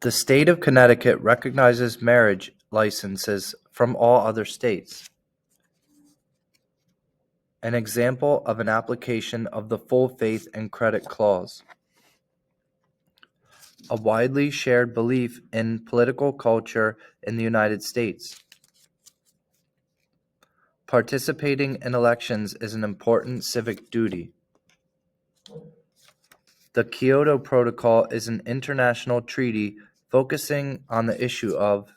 The state of Connecticut recognizes marriage licenses from all other states. An example of an application of the full faith and credit clause. A widely shared belief in political culture in the United States. Participating in elections is an important civic duty. The Kyoto Protocol is an international treaty focusing on the issue of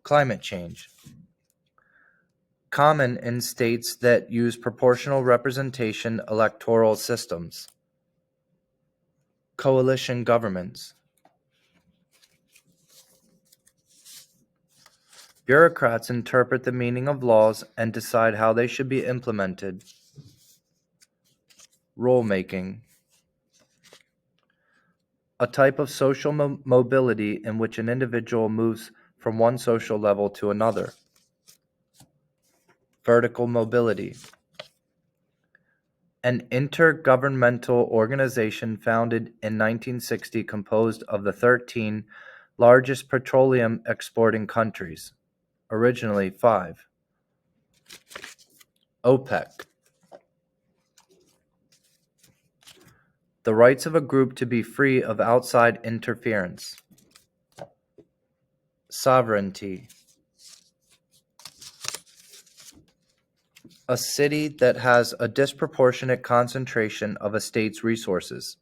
climate change. Common in states that use proportional representation electoral systems. Coalition governments. Bureaucrats interpret the meaning of laws and decide how they should be implemented. Rulemaking. A type of social mobility in which an individual moves from one social level to another. Vertical mobility. An intergovernmental organization founded in 1960 composed of the 13 largest petroleum exporting countries, originally 5. OPEC. The rights of a group to be free of outside interference. Sovereignty. A city that has a disproportionate concentration of a state's resources.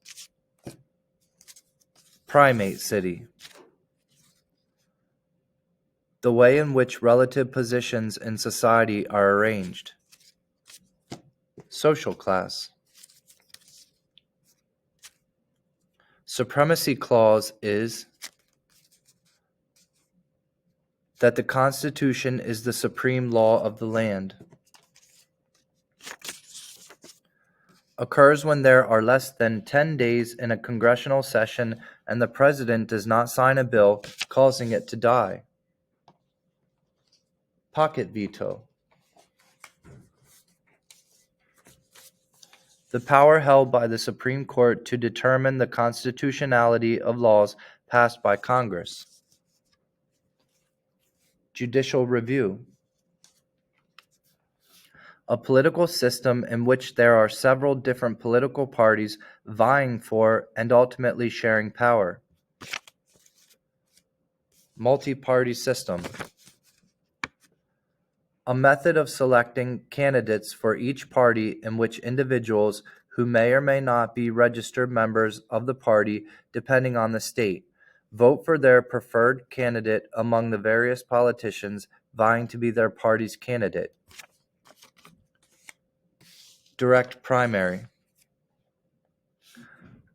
Primate city. The way in which relative positions in society are arranged. Social class. Supremacy clause is that the Constitution is the supreme law of the land. Occurs when there are less than 10 days in a congressional session and the president does not sign a bill, causing it to die. Pocket veto. The power held by the Supreme Court to determine the constitutionality of laws passed by Congress. Judicial review. A political system in which there are several different political parties vying for and ultimately sharing power. Multi-party system. A method of selecting candidates for each party in which individuals who may or may not be registered members of the party, depending on the state, vote for their preferred candidate among the various politicians vying to be their party's candidate. Direct primary.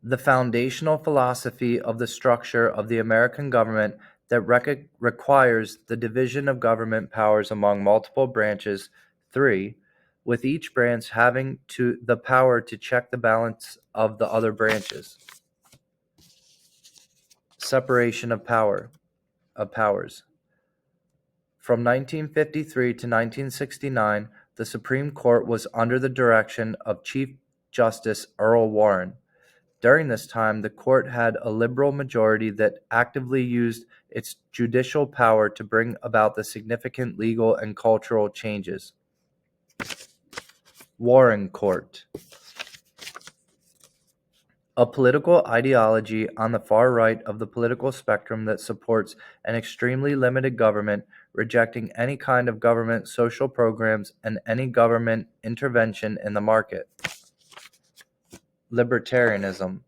The foundational philosophy of the structure of the American government that requires the division of government powers among multiple branches, 3, with each branch having the power to check the balance of the other branches. Separation of powers. From 1953 to 1969, the Supreme Court was under the direction of Chief Justice Earl Warren. During this time, the court had a liberal majority that actively used its judicial power to bring about the significant legal and cultural changes. Warren Court. A political ideology on the far right of the political spectrum that supports an extremely limited government, rejecting any kind of government social programs and any government intervention in the market. Libertarianism.